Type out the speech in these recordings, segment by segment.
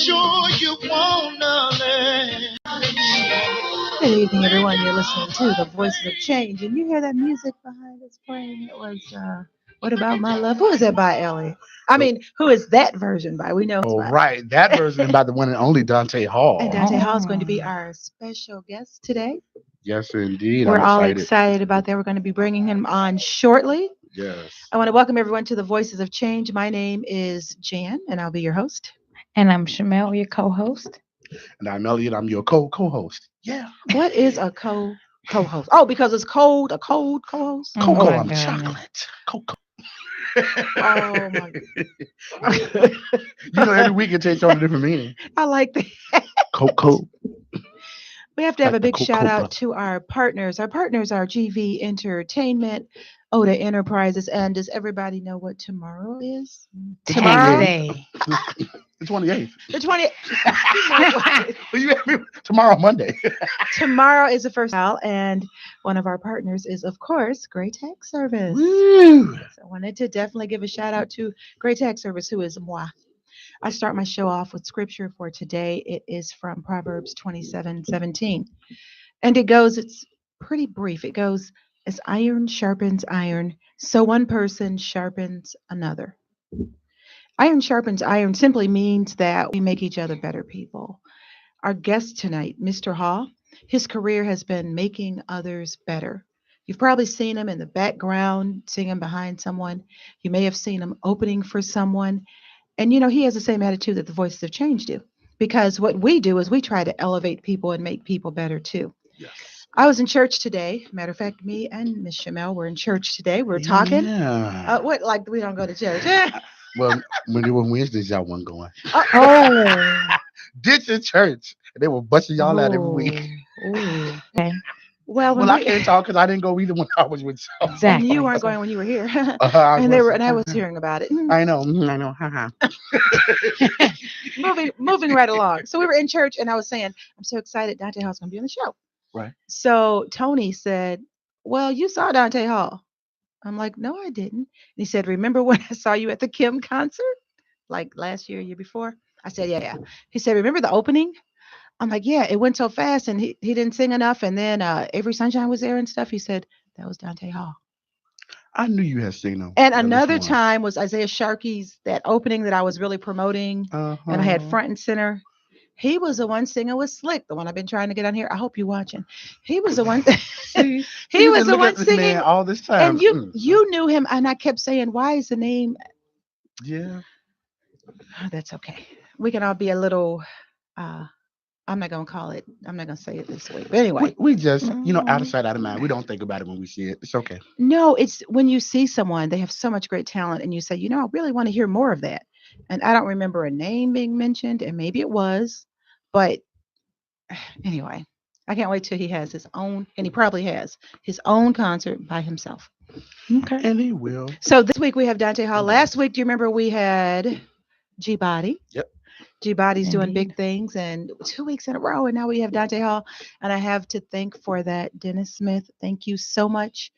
sure you wanna learn. Good evening, everyone. You're listening to the Voices of Change, and you hear that music behind us playing. It was "What About My Love." Who is that by, Ellie? I mean, who is that version by? We know it's Oh, by. right. That version is by the one and only Dante Hall. And Dante Hall is going to be our special guest today. Yes, indeed. We're I'm all excited. excited about that. We're going to be bringing him on shortly. Yes. I want to welcome everyone to the Voices of Change. My name is Jan, and I'll be your host. And I'm Shamel, your co-host. And I'm Elliot. I'm your co-host. Yeah. What is a co-host? Oh, because it's cold, a cold co-host? Oh Cocoa, my I'm goodness. chocolate. Cocoa. Oh, my You know, every week it takes on a different meaning. I like that. Cocoa. We have to have Like a the big shout out Cocoa. to our partners. Our partners are GV Entertainment, Oda Enterprises, and does everybody know what tomorrow is? The Tomorrow, 28th. Day. The 28th. the 20th. Well, you have me tomorrow, Monday. Tomorrow is the first trial, and one of our partners is, of course, Great Tech Service. Woo. So I wanted to definitely give a shout out to Great Tech Service, who is moi. I start my show off with scripture for today. It is from Proverbs 27:17. And it's pretty brief. It goes, as iron sharpens iron, so one person sharpens another. Iron sharpens iron simply means that we make each other better people. Our guest tonight, Mr. Hall, his career has been making others better. You've probably seen him in the background, singing behind someone. You may have seen him opening for someone. And, you know, he has the same attitude that the Voices of Change do. Because what we do is we try to elevate people and make people better, too. Yes. I was in church today. Matter of fact, me and Miss Shamel were in church today. We're talking. Yeah. What, like we don't go to church? Well, when it was Wednesdays, y'all wasn't going. Oh. Ditching church. And they were busting y'all out every week. Ooh. Okay. Well, when Well, I we, can't talk because I didn't go either when I was with y'all. and Exactly. you weren't going when you were here. And And I was hearing about it. I know. Haha. moving right along. So we were in church, and I was saying, I'm so excited Dante Hall's going to be on the show. Right. So Tony said, well, you saw Dante Hall. I'm like, no, I didn't. And he said, remember when I saw you at the Kim concert? Like last year, year before? I said, yeah. He said, remember the opening? I'm like, yeah, it went so fast, and he didn't sing enough. And then Avery Sunshine was there and stuff. He said, that was Dante Hall. I knew you had seen them. And at least another once. time was Isaiah Sharkey's, that opening that I was really promoting. And I had front and center. He was the one singing with Slick, the one I've been trying to get on here. I hope you're watching. He was the one. See, he you've was been the looking one at this singing. man all this time. And you knew him, and I kept saying, why is the name? Yeah. Oh, that's okay. We can all be a little. I'm not gonna say it this week. But anyway, We just, out of sight, out of mind. We don't think about it when we see it. It's okay. no, it's when you see someone, they have so much great talent, and you say, I really want to hear more of that. And I don't remember a name being mentioned, and maybe it was, but anyway, I can't wait till he has his own, and he probably has his own concert by himself. Okay. And he will. So this week we have Dante Hall. Last week, do you remember we had G Body? Yep. G Body's doing Indeed. big things, and 2 weeks in a row, and now we have Dante Hall. And I have to thank for that Dennis Smith. Thank you so much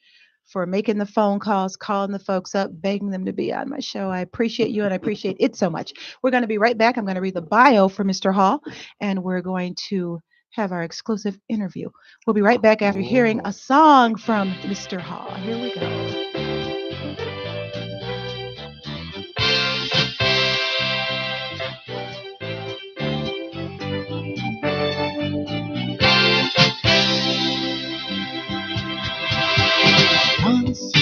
for making the phone calls, calling the folks up, begging them to be on my show. I appreciate you, and I appreciate it so much. We're going to be right back. I'm going to read the bio for Mr. Hall, and we're going to have our exclusive interview. We'll be right back after hearing a song from Mr. Hall. Here we go. Once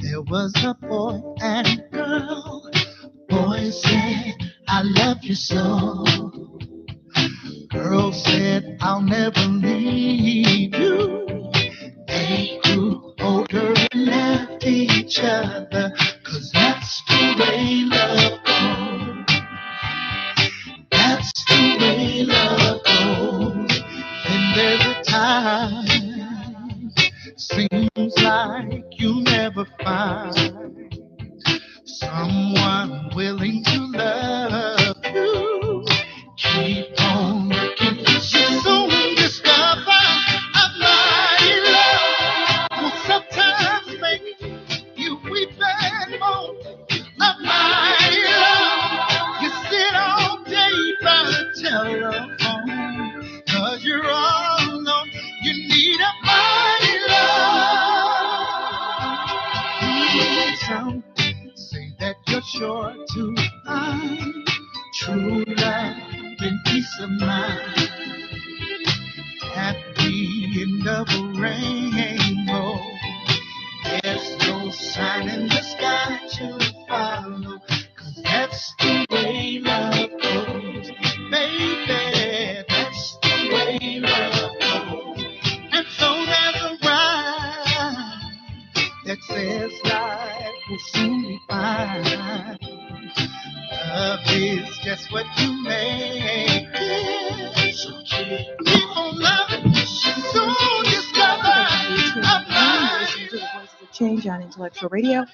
there was a boy and a girl. Boy said, I love you so. Girl said, I'll never leave you. They grew older and left each other, 'cause that's the way love goes. That's the way love goes. And there's a time seems like you'll never find someone willing to love you. Keep on looking, you soon discover a mighty love will sometimes make you weep and moan. A mighty love, you sit all day by the for to find true love and peace of mind at the end of a rainbow. There's no sign in the sky to follow, 'cause that's the way love goes, baby. That's the way love goes. And so there's a rhyme that says life will soon be fine. Love is just what you make it. So keep on loving, soon discover a mind. Listen to the Voices of Change on Intellectual Radio.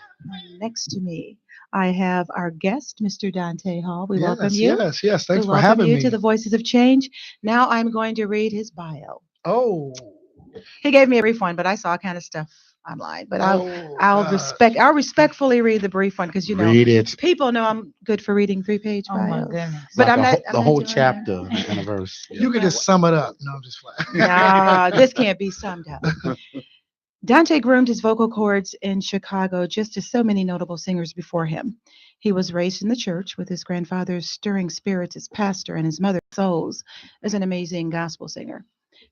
Next to me, I have our guest, Mr. Dante Hall. We welcome you. Yes. Thanks we for welcome having you me. to the Voices of Change. Now I'm going to read his bio. Oh. He gave me a brief one, but I saw kind of stuff online. But I'll respectfully read the brief one because Read it. people know I'm good for reading 3-page Oh my bios. goodness. But Like I'm not the I'm whole not doing chapter in a verse. that. You could just sum it up. No, I'm just fine. Nah, this can't be summed up. Dante groomed his vocal cords in Chicago just as so many notable singers before him. He was raised in the church with his grandfather's stirring spirits as pastor and his mother's souls as an amazing gospel singer.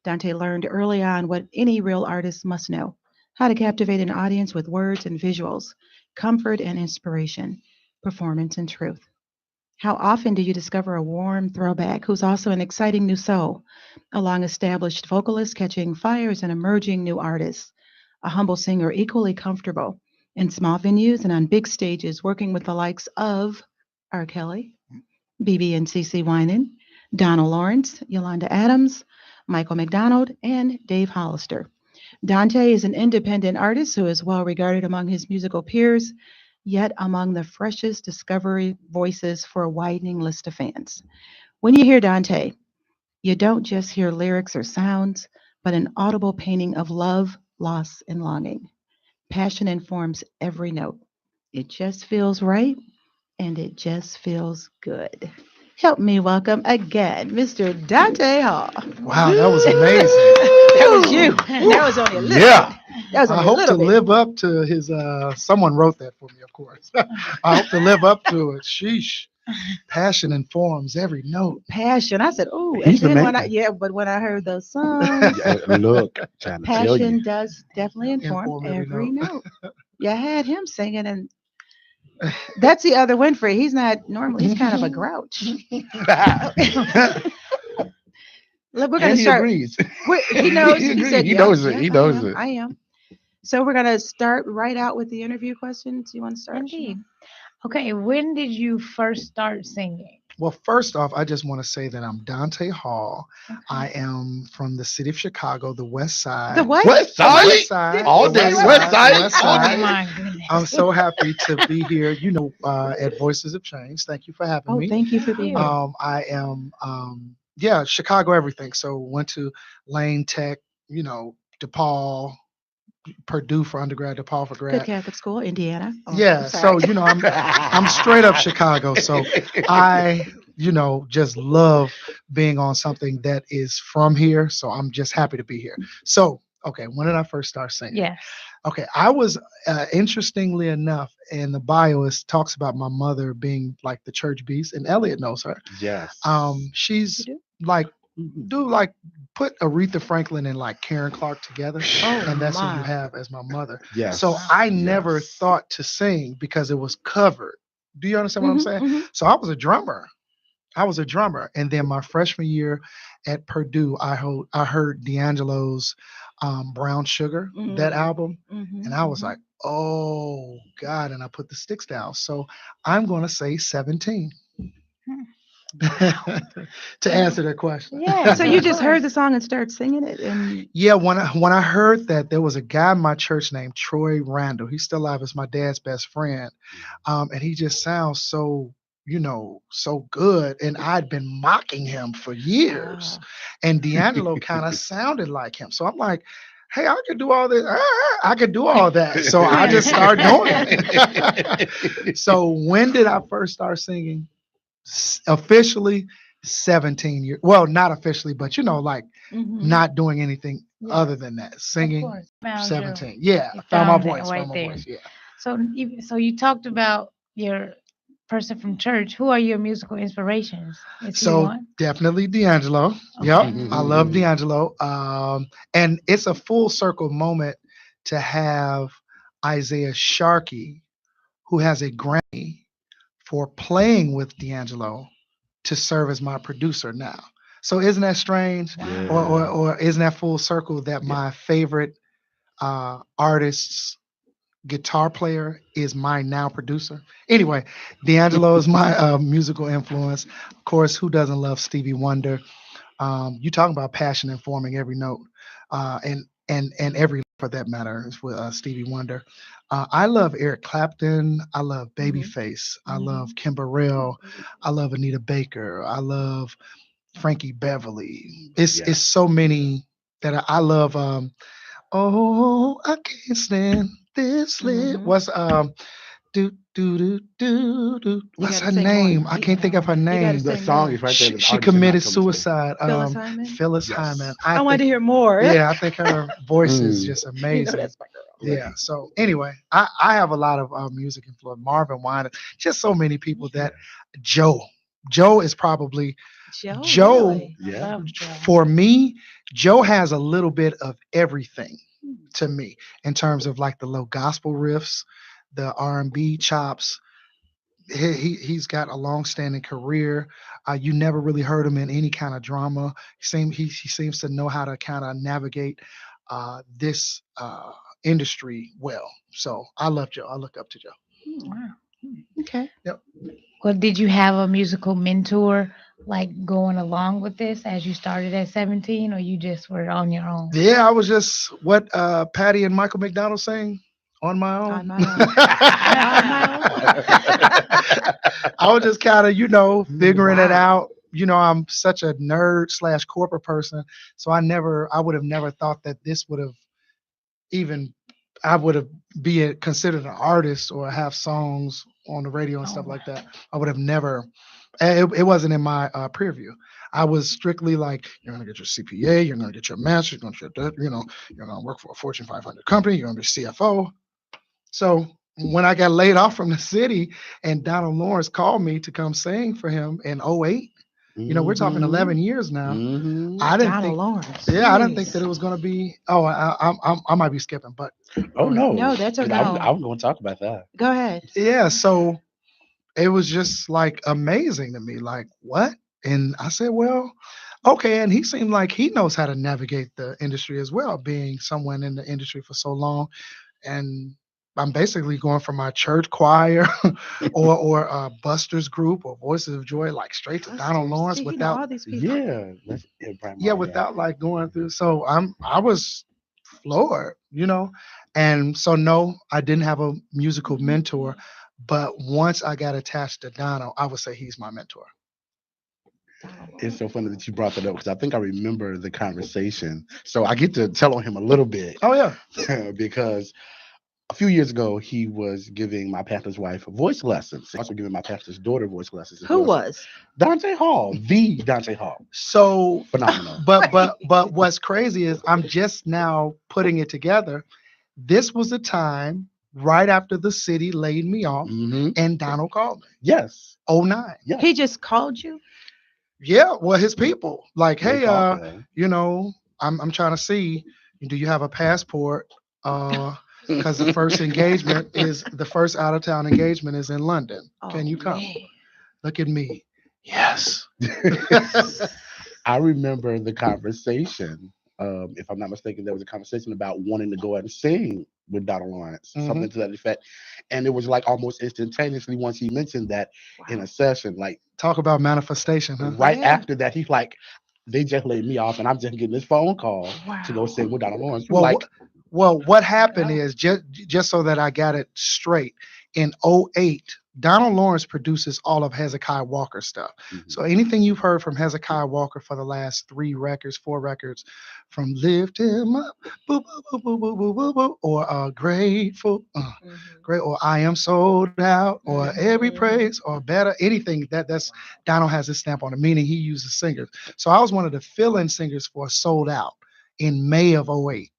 Dante learned early on what any real artist must know: how to captivate an audience with words and visuals, comfort and inspiration, performance and truth. How often do you discover a warm throwback who's also an exciting new soul, a long established vocalist catching fire as an emerging new artist, a humble singer equally comfortable in small venues and on big stages working with the likes of R. Kelly, BB and CC Winan, Donald Lawrence, Yolanda Adams, Michael McDonald, and Dave Hollister. Dante is an independent artist who is well regarded among his musical peers, yet among the freshest discovery voices for a widening list of fans. When you hear Dante, you don't just hear lyrics or sounds, but an audible painting of love, loss, and longing. Passion informs every note. It just feels right, and it just feels good. Help me welcome again, Mr. Dante Hall. Wow, that was amazing. That was you. That was only a little Yeah. bit. That was I only a hope to little bit. live up to his someone wrote that for me, of course. I hope to live up to it. Sheesh. Passion informs every note. Passion. I said, oh, and He's the then when man. but when I heard those songs, Look, trying to tell passion you. does definitely inform Inform every every note. note. You had him singing, and that's the other Winfrey. He's not normally. He's kind of a grouch. Look, we're gonna And he start. agrees. He knows. He He agrees. said, He "Yeah, knows it. yeah, He knows I am. it. I am." So we're gonna start right out with the interview questions. You want to start? Indeed. Okay, when did you first start singing? Well, first off, I just want to say that I'm Dante Hall. Okay. I am from the city of Chicago, the West Side. The what? West The Side? West Side. All the day, West West Side, Side. the West All Oh Side. my goodness. I'm so happy to be here, at Voices of Change. Thank you for having Oh, me. thank you for being here. I am, Chicago everything. So went to Lane Tech, DePaul, Purdue for undergrad, DePaul for Good grad. Catholic school, Indiana. Oh, Yeah, sorry. so I'm straight up Chicago. So I, just love being on something that is from here. So I'm just happy to be here. So, okay, when did I first start singing? Yes. Okay, I was interestingly enough, in the bio it talks about my mother being like the church beast, and Elliot knows her. Yes. She's You do? like put Aretha Franklin and like Karen Clark together, Oh, and that's who you my. have as my mother. Yes. So I never Yes. thought to sing because it was covered. Do you understand what I'm saying? Mhm. So I was a drummer. And then my freshman year at Purdue, I heard D'Angelo's Brown Sugar, that Mm. album, Mhm, and I was mhm. like, oh God, and I put the sticks down. So I'm gonna say 17 to answer that question. Yeah. So you Of just heard course. the song and started singing it, and Yeah, when I heard that there was a guy in my church named Troy Randall. He's still alive. It's my dad's best friend, and he just sounds so so good. And I'd been mocking him for years, and D'Angelo kind of sounded like him. So I'm like, hey, I could do all this. I could do all that. So I just started doing it. So when did I first start singing? Officially 17 years. Well, not officially, but like Mhm. not doing anything Yeah. other than that. Of Singing course. Found 17. Yeah, you I found my found it voice. right Found my there. voice. Yeah. So you talked about your person from church, who are your musical inspirations? Is he So one? definitely D'Angelo. Yep, Okay. I love D'Angelo. And it's a full circle moment to have Isaiah Sharkey, who has a Grammy for playing with D'Angelo, to serve as my producer now. So isn't that strange? Or isn't that full circle that my favorite artist's guitar player is my now producer? Anyway, D'Angelo is my musical influence. Of course, who doesn't love Stevie Wonder? You talking about passion informing every note, and every for that matter is with Stevie Wonder. I love Eric Clapton. I love Babyface. I love Kim Burrell. I love Anita Baker. I love Frankie Beverly. It's so many that I love. Oh, I can't stand this lit. What's do. What's gotta her sing more. name? I can't think of her You gotta name. The sing song more. is right there. She, The she artist is not committed coming to me. suicide. Phyllis Hyman. Phyllis Yes. Hyman. I I wanted to think, hear more. yeah, I think her voice is Mm. just You know amazing. that's my girl. Yeah. So anyway, I have a lot of music influence. Marvin Wine, just so many people that Joe. Joe is probably Joe. Really? I Yeah. love Joe. For me, Joe has a little bit of everything to me in terms of like the low gospel riffs, the R&B chops. He's got a long-standing career. You never really heard him in any kind of drama. He seems to know how to kind of navigate this industry well. So I love Joe. I look up to Joe. Wow. Okay. Yep. Well, did you have a musical mentor like going along with this as you started at 17, or you just were on your own? Yeah, I was just what Patty and Michael McDonald saying on my On own. my own. On my I was just kind of, figuring it Wow. out. I'm such a nerd slash corporate person, so I would have never thought that this would have even, I would have considered an artist or have songs on the radio and Oh, stuff wow. like that. I would have never. It wasn't in my preview. I was strictly like, you're gonna get your CPA, you're gonna get your master's, you're gonna get, you're gonna work for a Fortune 500 company, you're gonna be CFO. So when I got laid off from the city and Donald Lawrence called me to come sing for him in '08, we're talking 11 years now. I didn't Donald think, Lawrence. yeah, I didn't think Jeez. that it was going to be. Oh, I might be skipping, but Oh go ahead. no. No, that's a 'Cause no. I'm going to talk about that. Go ahead. Yeah, so it was just like amazing to me. Like, what? And I said, well, okay. And he seemed like he knows how to navigate the industry as well, being someone in the industry for so long. And I'm basically going from my church choir or Buster's group or Voices of Joy, like straight to Donald Busters. Lawrence See, you know without, all these people. Yeah. That's Brian yeah, Marr, yeah. without like going through. So I was floored. And so no, I didn't have a musical mentor, but once I got attached to Donald, I would say he's my mentor. It's so funny that you brought that up because I think I remember the conversation. So I get to tell on him a little bit Oh yeah. because a few years ago he was giving my pastor's wife voice lessons. Also giving my pastor's daughter voice lessons as Who well. So was? Dante Hall, the Dante Hall, So phenomenal. but what's crazy is I'm just now putting it together. This was a time right after the city laid me off Hmm. and Donald called me. Yes, '09. yes. He just called you? Yeah, well, his people like, They hey, talk to him. I'm trying to see, do you have a passport? Because the first out of town engagement is in London. Can Oh, you come? man. Look at me. Yes. I remember the conversation. If I'm not mistaken, there was a conversation about wanting to go out and sing with Donald Lawrence, something to that effect. And it was like almost instantaneously once he mentioned that in a session, like Talk about manifestation, huh? right Yeah. after that, he's like, they just laid me off and I'm just getting this phone call to go Wow. sing with Donald Lawrence. I'm Well, like, what happened Wow. is just so that I got it straight. In '08, Donald Lawrence produces all of Hezekiah Walker stuff. mhm. So anything you've heard from Hezekiah Walker for the last 4 records, from Lift Him Up, boo, boo, boo, boo, boo, boo, boo, boo, or Grateful, great, or I Am Sold Out, or Every Praise, or Better, anything that's Donald has his stamp on it, meaning he uses singers. So I was one of the fill-in singers for Sold Out in May of '08.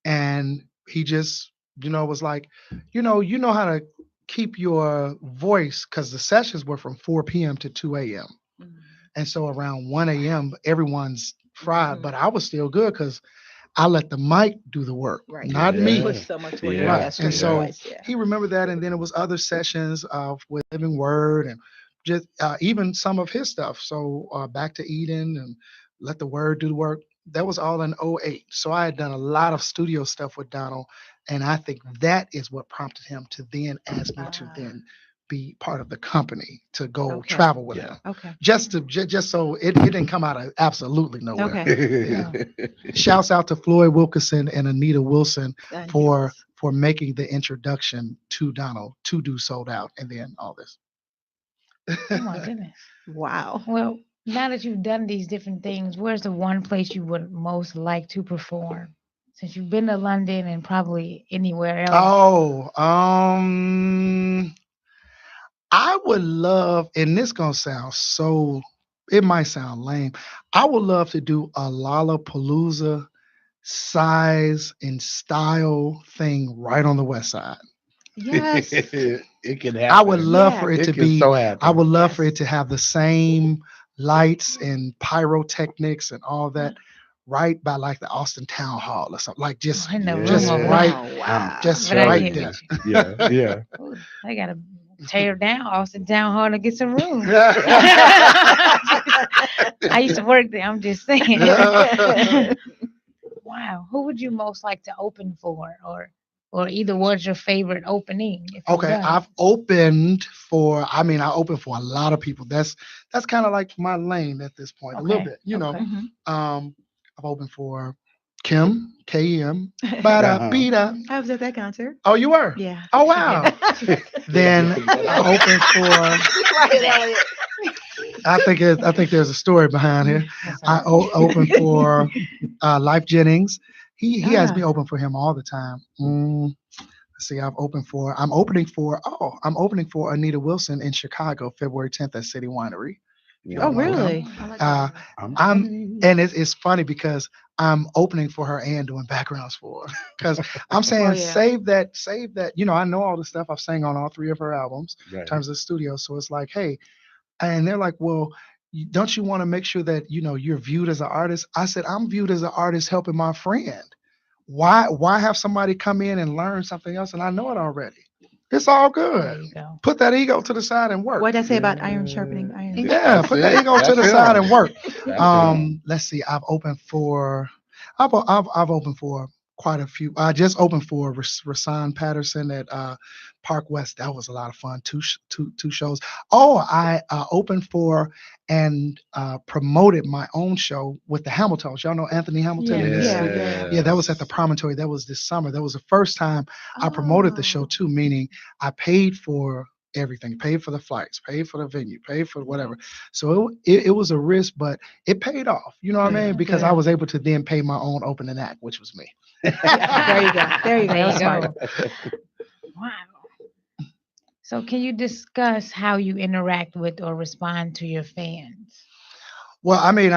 And he just, was like, you know how to keep your voice, because the sessions were from 4 p.m. to 2 a.m. Mhm. And so around 1 a.m., everyone's fried, Mhm. but I was still good because I let the mic do the work, Right. not You me. put Yeah. so much work into Right. that Yeah. And strength of Yeah. so voice. Yeah. he remembered that. And then it was other sessions with Living Word and just even some of his stuff. So Back to Eden and Let the Word Do the Work. That was all in '08. So I had done a lot of studio stuff with Donald. And I think that is what prompted him to then ask me to Ah, then be part of the company to go okay. travel with Yeah. him. Okay. Just so it didn't come out of absolutely nowhere. Okay. Yeah. No. Shouts out to Floyd Wilkinson and Anita Wilson And for yes. making the introduction to Donald to do Sold Out and then all this. Oh my goodness. Wow. Well, now that you've done these different things, where's the one place you would most like to perform? Since you've been to London and probably anywhere else. Oh, I would love, and this gonna sound so, it might sound lame. I would love to do a Lollapalooza size and style thing right on the west side. Yes. It can I would happen. love for Yes. it It to can be, so I happen. would love for Yes. it to have the same lights and pyrotechnics and all that right by like the Austin Town Hall or something. Like Oh, just in the room just of Yeah. right, one. Oh, I'm wow. just But I right telling get there. you. with you. Yeah. Yeah. Ooh, I gotta tear down Austin Town Hall to get some room. I used to work there. I'm just saying. Wow. Who would you most like to open for, or either what's your favorite opening if you've Okay, done it? I've opened for, I mean, I opened for a lot of people. That's kind of like my lane at this point, a little Okay. bit, you know. Okay. Mhm. I've opened for Kim, KM, Bada Uh-huh. Bida. I was at that concert. Oh, you were? Yeah. Oh, She did. wow. Then I opened for, Quiet, Elliot. I think there's a story behind here. That's all I right. opened for Life Jennings. He has me Ah. open for him all the time. Let's see, I'm opening for Anita Wilson in Chicago, February 10th at City Winery. If Oh, y'all know Wow. them. really? I like Uh, that. I'm I'm telling and it's funny because I'm opening for her and doing backgrounds for her. Because I'm Oh, saying yeah. save that. You know, I know all the stuff I've sang on all three of her albums you. in Right. terms of the studio. So it's like, hey, and they're like, well, don't you want to make sure that you're viewed as an artist? I said, I'm viewed as an artist helping my friend. Why have somebody come in and learn something else and I know it already? It's all There good. you go. Put that ego to the side and work. What did I say about iron Yeah. sharpening iron? Yeah, That's put that it. ego to That's the side him. and work. That's him. Let's see. I've opened for quite a few. I just opened for Rasan Patterson at Park West. That was a lot of fun. Two shows. Oh, I opened for and promoted my own show with the Hamiltons. Y'all know Anthony Hamilton Yeah. and his Yeah. suite. Yeah. Yeah, that was at the Yes. Promontory. That was this summer. That was the first time I promoted the show Oh. too, meaning I paid for everything, paid for the flights, paid for the venue, paid for whatever. So it was a risk, but it paid off. You know what I Good. mean? Because I Good. was able to then pay my own opening act, which was me. Yeah. There you go. There you go. That There was you smart. go. Wow. So, can you discuss how you interact with or respond to your fans? Well, I mean,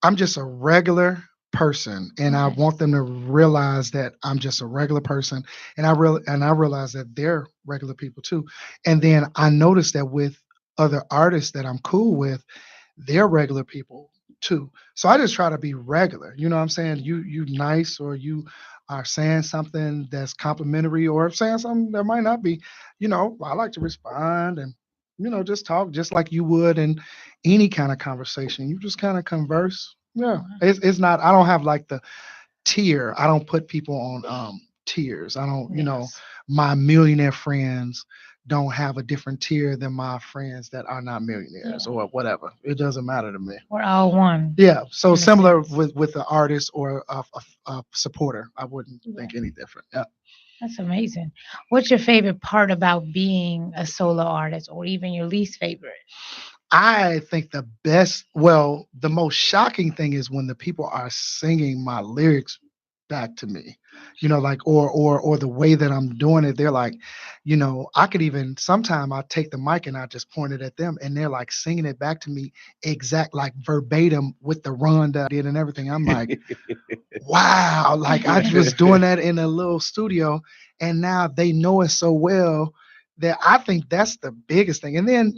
I'm just a regular person, and I Okay. want them to realize that I'm just a regular person, and I realize that they're regular people too. And then I notice that with other artists that I'm cool with, they're regular people too. So I just try to be regular. You know what I'm saying? You nice, or you are saying something that's complimentary or saying something that might not be. I like to respond and just talk just like you would in any kind of conversation. You just kind of converse. Yeah. Wow. It's not, I don't have like the tier. I don't put people on tiers. I don't, Yes. my millionaire friends don't have a different tier than my friends that are not millionaires Yeah. or whatever. It doesn't matter to me. We're all one Yeah. So in a similar sense. with the artist or a supporter. I wouldn't Yeah. think any different. Yeah. That's amazing. What's your favorite part about being a solo artist, or even your least favorite? I think the most shocking thing is when the people are singing my lyrics back to me, like, or the way that I'm doing it. They're like, I could even sometime I take the mic and I just point it at them and they're like singing it back to me exact like verbatim with the run that I did and everything. I'm like, wow, like I was doing that in a little studio and now they know it so well that I think that's the biggest thing. And then,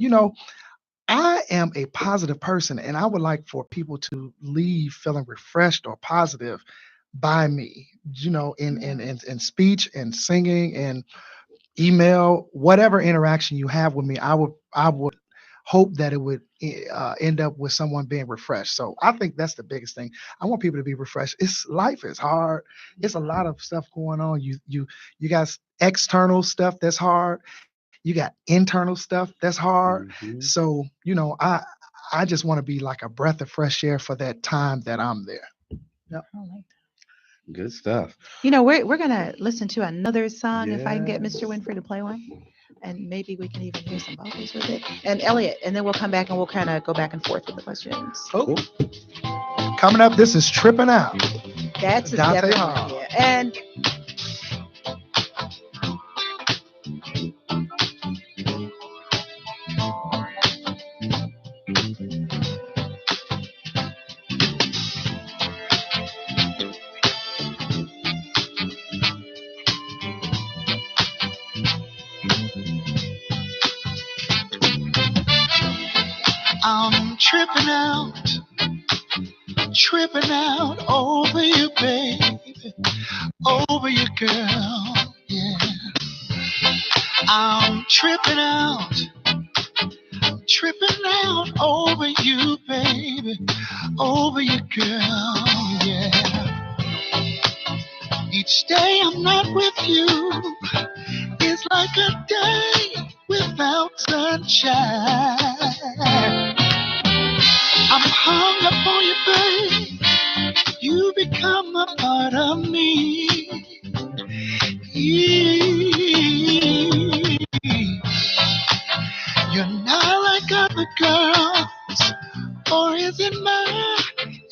I am a positive person, and I would like for people to leave feeling refreshed or positive by me, in speech and singing and email, whatever interaction you have with me. I would hope that it would end up with someone being refreshed. So I think that's the biggest thing. I want people to be refreshed. Life is hard. It's a lot of stuff going on. You got external stuff that's hard. You got internal stuff that's hard. Hmm. So, I just want to be like a breath of fresh air for that time that I'm there. Yep. I like Good stuff. We're gonna listen to another song if I can get Mr. Yes. Winfrey to play one, and maybe we can even hear some vocals with it. And Elliot, and then we'll come back and we'll kind of go back and forth with the questions. Oh, Cool. coming up, this is Tripping Out. That's a Dante definite Hall. one, yeah. And I'm tripping out over you, baby, over you, girl. Yeah, I'm tripping out over you, baby, over you, girl. Yeah, each day I'm not with you is like a day without sunshine. I'm hung up on you, babe. You become a part of me. You're not like other girls, or is it my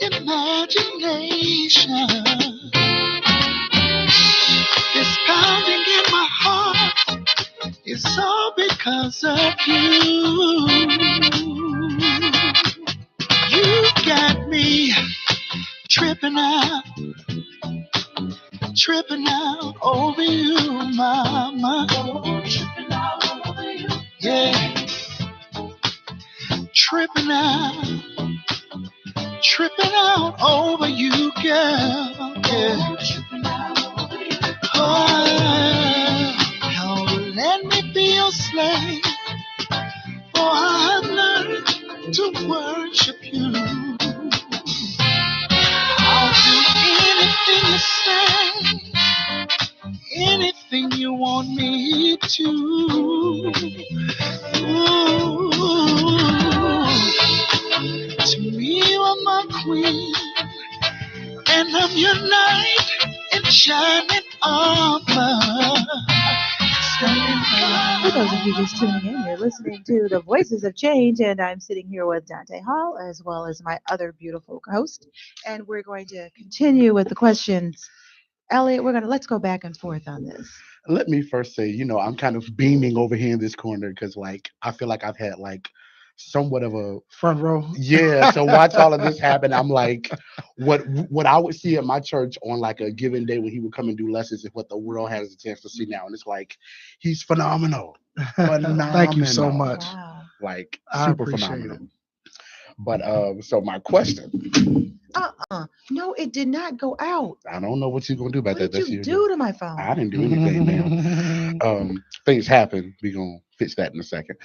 imagination? This pounding in my heart is all because of you. You got me tripping out over you, mama. Yeah, tripping out over you, girl. Yeah. Oh, let me be your slave, for I have learned to worship you. I'll do anything you say, anything you want me to. Ooh, to me you are my queen, and I'm your knight in shining armor. for those of you just tuning in, you're listening to the Voices of Change, and I'm sitting here with Dante Hall as well as my other beautiful host, and we're going to continue with the questions. Elliot, let's go back and forth on this. Let me first say, I'm kind of beaming over here in this corner because, I feel like I've had somewhat of a Front row. yeah. So watch all of this happen. I'm like, what I would see at my church on a given day when he would come and do lessons is what the world has a chance to see now, and it's he's phenomenal, Thank you so phenomenal, much. Wow. I super appreciate phenomenal. it. But so my question, No, it did not go out. I don't know what you're gonna do about What that. did That's you you. do to my phone? I didn't do anything, man. Things happen. We're gonna fix that in a second.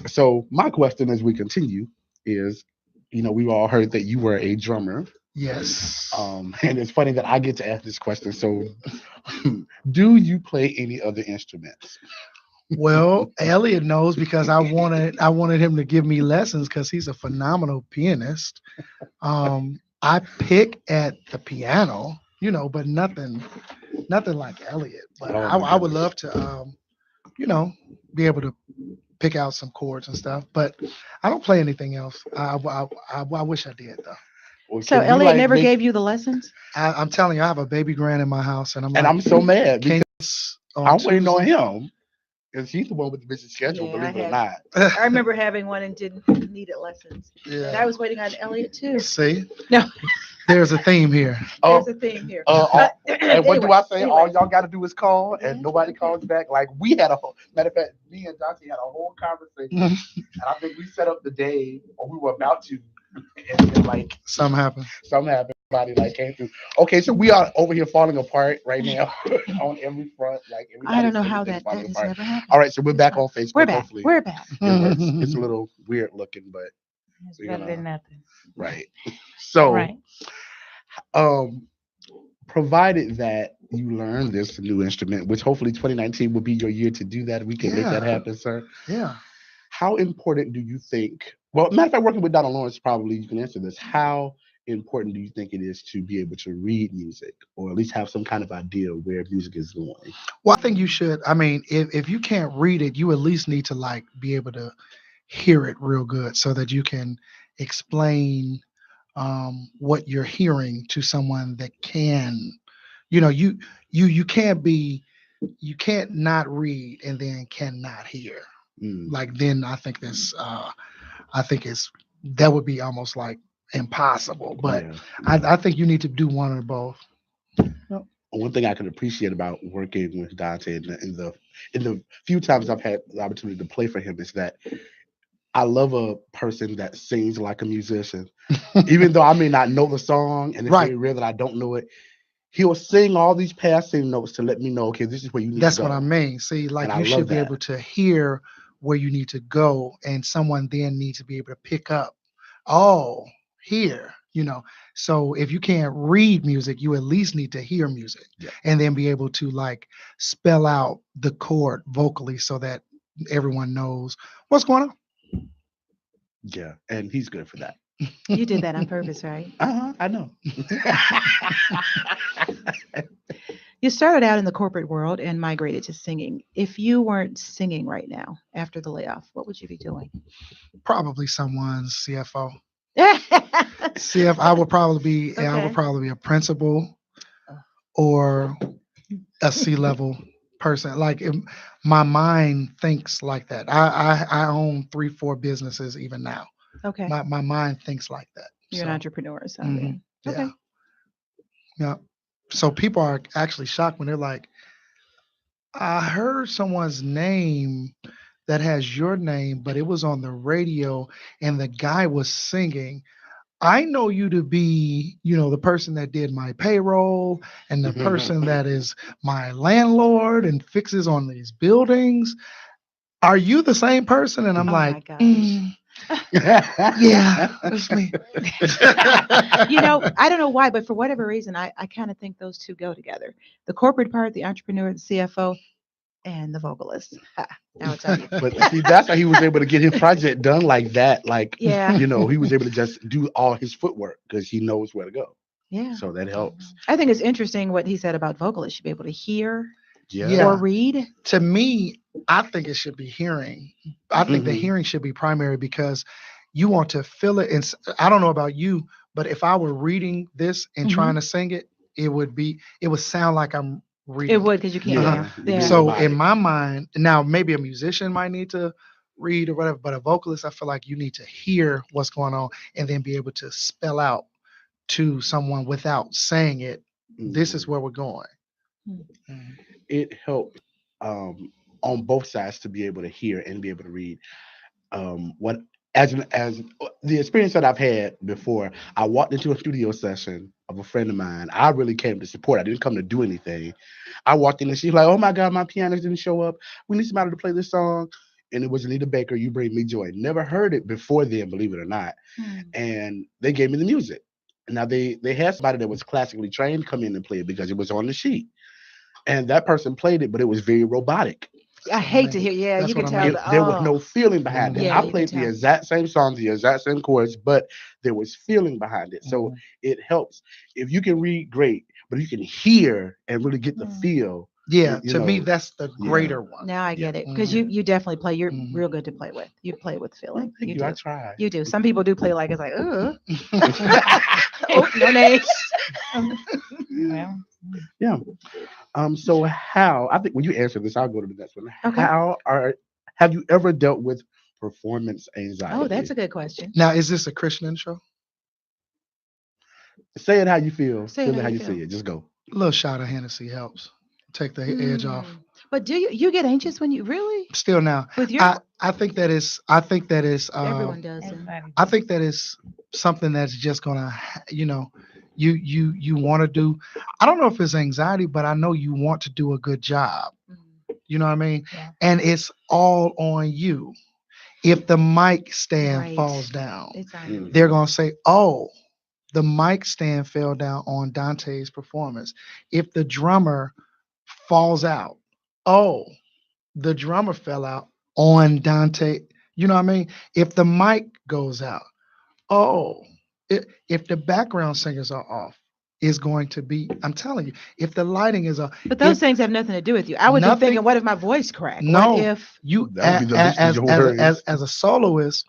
So my question as we continue is, we've all heard that you were a drummer. Yes. And it's funny that I get to ask this question. So do you play any other instruments? Well, Elliot knows because I wanted him to give me lessons because he's a phenomenal pianist. I pick at the piano, but nothing like Elliot. But Oh, I would man. love to, be able to pick out some chords and stuff. But I don't play anything else. I wish I did though. Well, So can you, Elliot never make- gave you the lessons? I'm telling you, I have a baby grand in my house, and I'm And like, I'm so mad can because you on I'm waiting on Tuesday? him. because she's the one with the busy schedule, Yeah, believe it or I not. I remember having one and didn't needed lessons. And I Yeah. was waiting on Elliot too. See, No, there's a theme here. Oh, there's a theme here. and what do I say? All Anyway. y'all got to do is call, and Yeah, nobody okay. calls back. Like we had a whole matter of fact, me and Dante had a whole conversation, and I think we set up the day, or we were about to, and then like Something happened. something happened. Everybody like came through. Okay, so we are over here falling apart right now on every front. Like I don't know everybody's how everything's that falling has apart. never happened. All right, so we're It's back fine. on Facebook. We're back. Hopefully, We're back. it works. It's a little weird looking, but It's we're better than gonna nothing. right. So, Right. um, provided that you learn this new instrument, which hopefully 2019 will be your year to do that, we can make that Yeah. happen, sir. Yeah. How important do you think? Well, matter of fact, working with Donald Lawrence, probably you can answer this. How important do you think it is to be able to read music, or at least have some kind of idea where music is going? Well, I think you should. I mean, if you can't read it, you at least need to like be able to hear it real good so that you can explain what you're hearing to someone that can, you can't be, you can't not read and then cannot hear. Mm, Like then I think that would be almost like impossible. But yeah. I think you need to do one or both. One thing I can appreciate about working with Dante in the few times I've had the opportunity to play for him is that I love a person that sings like a musician. Even though I may not know the song, and it's Right. very rare that I don't know it, he'll sing all these passing notes to let me know, okay, this is where you need That's to what go. I mean. See, like And I you should love be that. able to hear where you need to go, and someone then needs to be able to pick up, oh, here. So if you can't read music, you at least need to hear music Yeah. and then be able to like spell out the chord vocally so that everyone knows what's going on. Yeah, and he's good for that. You did that on purpose, right? I know. You started out in the corporate world and migrated to singing. If you weren't singing right now after the layoff, what would you be doing? Probably someone's CFO. Okay. I would probably be a principal or a C-level person. Like my mind thinks like that. I own 3-4 businesses even now. Okay. My mind thinks like that. You're an So, entrepreneur, so mhm, yeah. yeah, Okay. yeah. So people are actually shocked when they're like, I heard someone's name that has your name, but it was on the radio and the guy was singing. I know you to be, the person that did my payroll and the person that is my landlord and fixes on these buildings. Are you the same person? And I'm Oh my like, gosh. yeah, that's me. I don't know why, but for whatever reason, I kind of think those two go together. The corporate part, the entrepreneur, the CFO, and the vocalist. Now it's on you. But see, that's how he was able to get his project done like that. Like, Yeah. he was able to just do all his footwork because he knows where to go. Yeah. So that helps. I think it's interesting what he said about vocalists. Should be able to hear Yeah. or read. To me, I think it should be hearing. I think the Mhm. hearing should be primary because you want to feel it. And I don't know about you, but if I were reading this and Mhm. trying to sing it, it would sound like I'm reading. It would because you can't Yeah. hear. Yeah. So Robotic. in my mind, now maybe a musician might need to read or whatever, but a vocalist, I feel like you need to hear what's going on and then be able to spell out to someone without saying it. This is Mhm. where we're going. It helped on both sides to be able to hear and be able to read. What as the experience that I've had before, I walked into a studio session of a friend of mine. I really came to support. I didn't come to do anything. I walked in and she's like, "Oh my God, my pianist didn't show up. We need somebody to play this song." And it was Anita Baker, "You Bring Me Joy." Never heard it before then, believe it or not. Hmm. And they gave me the music. Now they had somebody that was classically trained come in and play it because it was on the sheet. And that person played it, but it was very robotic. I hate to hear. Yeah, That's you can what I tell. mean. There was no feeling behind it. Yeah, I you can played the tell. exact same song, the exact same chords, but there was feeling behind it. So it helps if you can read great, but you can hear and really get the feel. Yeah, you to me, know, that's the yeah. greater one. Now I get Yeah. it because Mhm. you definitely play. You're Mhm. real good to play with. You play with feeling. Thank You you. I do. tried. You do. Some people do play like it's like, oh, no names. Well, Yeah. So how I think when you answer this, I'll go to the next one. Okay. Have you ever dealt with performance anxiety? Oh, that's a good question. Now, is this a Christian intro? Say it how you feel. Say it Feel how it how you you feel. see it. Just go. A little shot of Hennessy helps. Take the edge off. But do you get anxious when you really Still now, with your I think that is everyone does. Everybody I does. think that is something that's just gonna you want to do. I don't know if it's anxiety, but I know you want to do a good job. You know what I mean? Yeah. And it's all on you. If the mic stand Right. falls down, It's on Mhm. they're gonna say, "Oh, the mic stand fell down on Dante's performance." If the drummer falls out, oh, the drummer fell out on Dante. You know what I mean? If the mic goes out, oh, if the background singers are off, is going to be. I'm telling you, if the lighting is off, But those if things have nothing to do with you. I would be nothing, thinking, what if my voice cracked? no, What if you That would be the least of your as worries. as a soloist,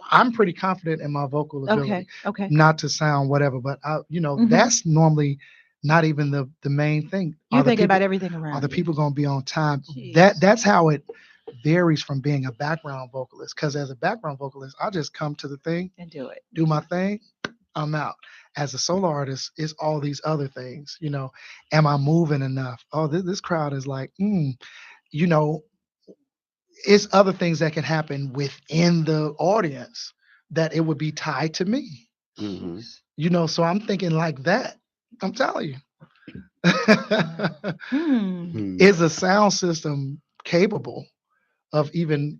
I'm pretty confident in my vocal ability, okay. not to sound whatever, but Mhm. that's normally not even the main thing. You're Are the thinking people about everything are around the you. people going to be on time? Jeez. That's how it varies from being a background vocalist. Because as a background vocalist, I just come to the thing, And do it. do my thing, I'm out. As a solo artist, it's all these other things. Am I moving enough? Oh, this crowd is like, you know, it's other things that can happen within the audience that it would be tied to me. hmm So I'm thinking like that. I'm telling you. Hmm. Is a sound system capable of even,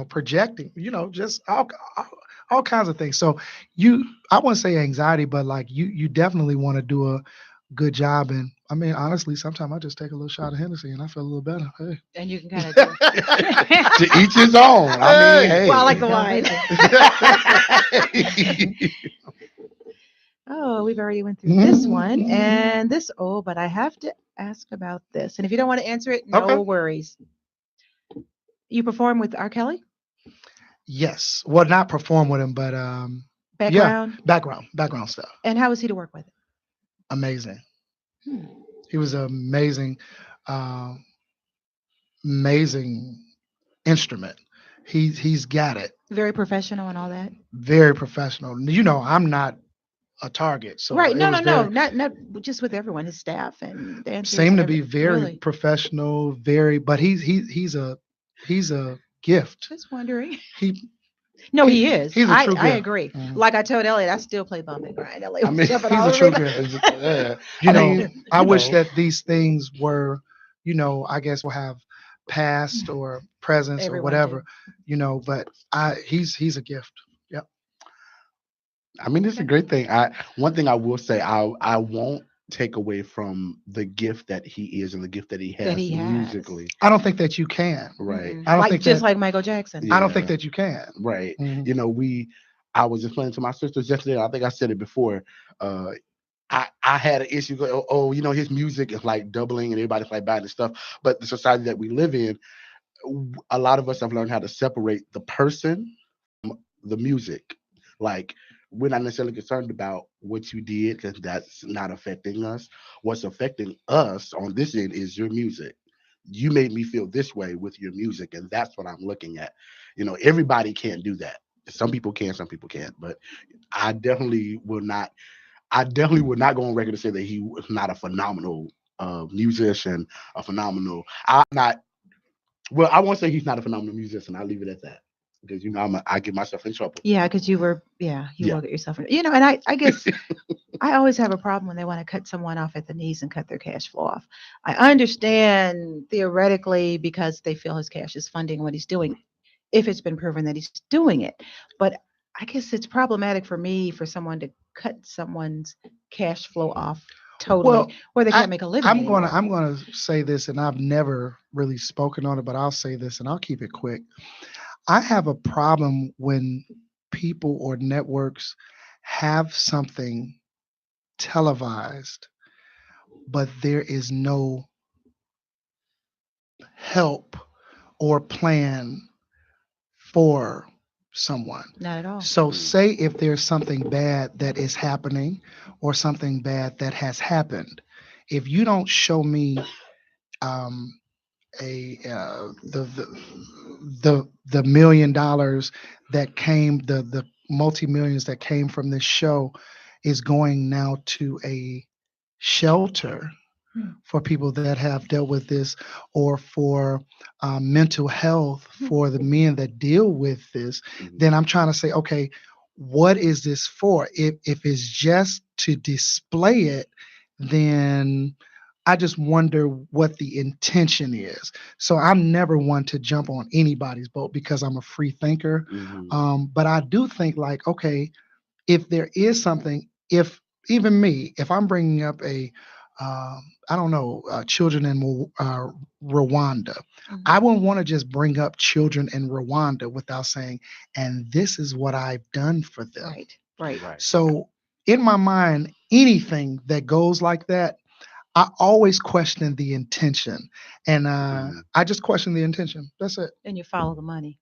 projecting, just all kinds of things. So I wouldn't say anxiety, but like you definitely want to do a good job. And I mean, honestly, sometimes I just take a little shot of Hennessy and I feel a little better. Hey. And you can kind of do. To each his own. I mean, hey. Well, I like the Don't wine. Oh, we've already went through this one and this. Oh, but I have to ask about this. And if you don't want to answer it, no Okay. worries. You perform with R. Kelly? Yes. Well, not perform with him, but Background? background stuff. And how was he to work with? Amazing. Hmm. He was amazing, uh, amazing instrument. He's got it. Very professional and all that? Very professional. I'm not a target, so Right. it No, was no, very not just with everyone, his staff and dancers seemed and to be everything. very Really? professional. But he's a gift. Just wondering. He No, he is. he's a true I gift. agree. Mhm. Like I told Elliot, I still play bump and grind. Elliot I was mean, jumping He's all a over true me. gift. yeah. You I know, mean, I wish know. that these things were, I guess will have past or presence or Everyone whatever, do. but he's a gift. Yep. I mean, it's a Okay. great thing. One thing I will say, I won't take away from the gift that he is and the gift that he That has he has. musically. I don't think that you can. Right. Mhm. I don't Like think just that like Michael Jackson. I don't think Yeah. that you can. Right. Mhm. I was explaining to my sisters yesterday. I think I said it before. Uh, I had an issue. Oh, his music is like doubling, and everybody's like buying his stuff. But the society that we live in, a lot of us have learned how to separate the person, the music. Like we're not necessarily concerned about what you did because that's not affecting us. What's affecting us on this end is your music. You made me feel this way with your music, and that's what I'm looking at. Everybody can't do that. Some people can, some people can't. But I definitely will not. I definitely would not go on record to say that he was not a phenomenal musician, a phenomenal. I'm not. Well, I won't say he's not a phenomenal musician. I'll leave it at that because I get myself in trouble. Yeah, because you Yeah. will get yourself in. And I guess I always have a problem when they want to cut someone off at the knees and cut their cash flow off. I understand theoretically because they feel his cash is funding what he's doing, if it's been proven that he's doing it. But I guess it's problematic for me for someone to cut someone's cash flow off totally, Well, where they I, can't make a living I'm gonna anymore. I'm gonna say this, and I've never really spoken on it, but I'll say this, and I'll keep it quick. I have a problem when people or networks have something televised, but there is no help or plan for someone. Not at all. So, say if there's something bad that is happening or something bad that has happened, if you don't show me um, the $1 million that came, the multi-millions that came from this show is going now to a shelter Hmm. for people that have dealt with this, or for mental health for the men that deal with this, then I'm trying to say, okay, what is this for? If it's just to display it, then I just wonder what the intention is. So I'm never one to jump on anybody's boat because I'm a free thinker. But I do think like, okay, if there is something, if even me, if I'm bringing up I don't know, children in Rwanda, Mhm. I wouldn't want to just bring up children in Rwanda without saying, and this is what I've done for them. Right. Right. Right. So in my mind, anything that goes like that, I always question the intention. And I just question the intention. That's it, And you follow the money.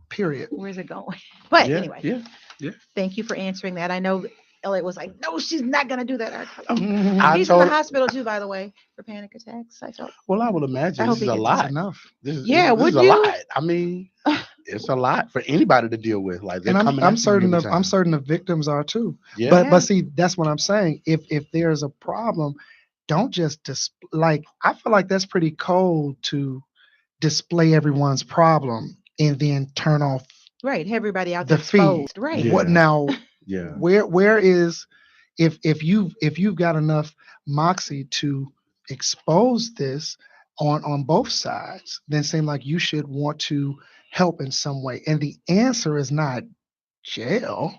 period. Where's it going? But Yeah. anyway, Yeah. thank you for answering that. I know Elliot was like, no, she's not going to do that. I He's in the told. hospital too, by the way, for panic attacks. I felt. Well, I would I imagine hope this he is a gets That's lot. enough. Yeah, This is would a you? lot. I mean, it's a lot for anybody to deal with. Like they're And coming I'm after you certain every I'm time. certain the victims are too. Yeah. But Yeah. see, that's what I'm saying. If there's a problem, don't just like, I feel like that's pretty cold to display everyone's problem and then turn off Right. Everybody out the there feed. exposed. Right. What Yeah. now? Yeah. Where is, if you've got enough moxie to expose this on both sides, then seem like you should want to help in some way. And the answer is not jail,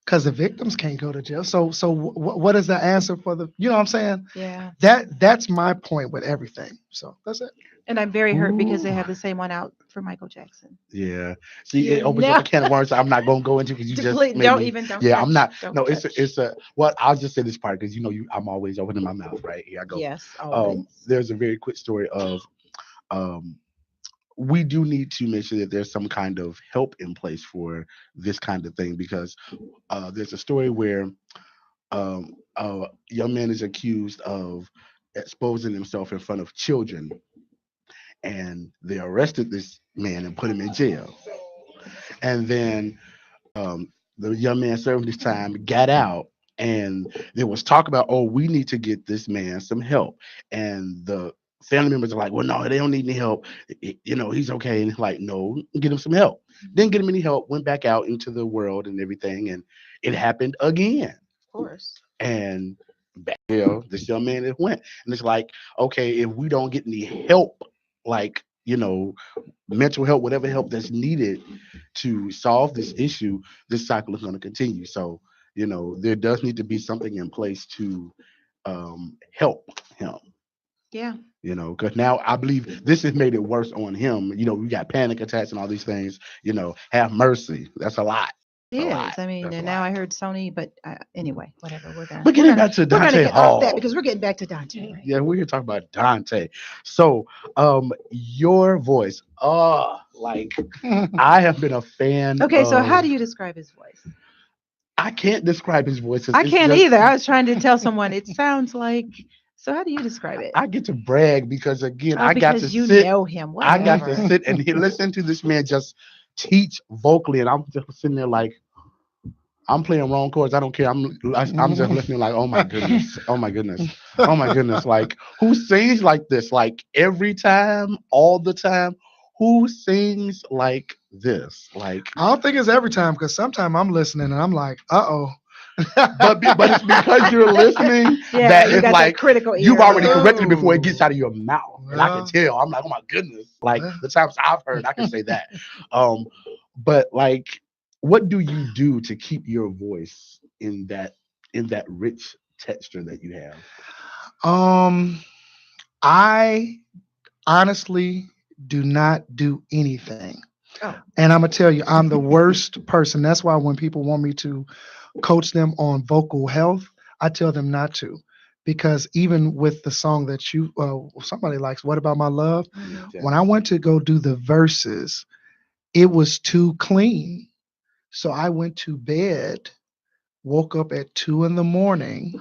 because the victims can't go to jail. So what is the answer for the? You know what I'm saying? Yeah. That's my point with everything. So that's it. And I'm very hurt because they Ooh. have the same one out for Michael Jackson. Yeah. See, You it opens up know. a can of worms I'm not gonna go into because you just Please made don't me. even don't Yeah, touch. I'm not. Don't No, touch. it's a. Well, I'll just say this part because I'm always opening my mouth. Right here I go. Yes, always. There's a very quick story of um we do need to make sure that there's some kind of help in place for this kind of thing because there's a story where a young man is accused of exposing himself in front of children, and they arrested this man and put him in jail. And then the young man served his time, got out, and there was talk about, oh, we need to get this man some help. And the family members are like, well, no, they don't need any help. He's okay. And it's like, no, get him some help. Didn't get him any help. Went back out into the world and everything, and it happened again. Of course. And back this young man that went, and it's like, okay, if we don't get any help, like mental help, whatever help that's needed to solve this issue, this cycle is going to continue. So, there does need to be something in place to help him. Yeah. Because now I believe this has made it worse on him. We got panic attacks and all these things. Have mercy. That's a lot. It A is. lot. I mean, That's a and now lot. I heard Sony, but whatever. But getting back to we're gonna Dante get off that Hall. because we're getting back to Dante. Right? Yeah, we're here talking about Dante. So, your voice, like I have been a fan. Okay, so how of- do you describe his voice? I can't describe his voice. I It's can't just- either. I was trying to tell someone it sounds like. So how do you describe it? I get to brag because again, Oh, I got to because you sit. know him. I got to Whatever. sit and listen to this man just teach vocally, and I'm just sitting there like I'm playing wrong chords. I don't care. I'm just listening like, oh my goodness, oh my goodness, oh my goodness. Like who sings like this? Like every time, all the time. Who sings like this? Like, I don't think it's every time, because sometimes I'm listening and I'm like, uh-oh. but it's because you're listening Yeah, that you it's got like that critical ear. you've already Oh. corrected it before it gets out of your mouth, and I can Well. tell. I'm like, oh my goodness! Like Well. the times I've heard, I can say that. But like, what do you do to keep your voice in that rich texture that you have? I honestly do not do anything. Oh. And I'm gonna tell you, I'm the worst person. That's why when people want me to coach them on vocal health, I tell them not to. Because even with the song that somebody likes, "What About My Love?" Mhm. When I went to go do the verses, it was too clean. So I went to bed, woke up at 2 in the morning,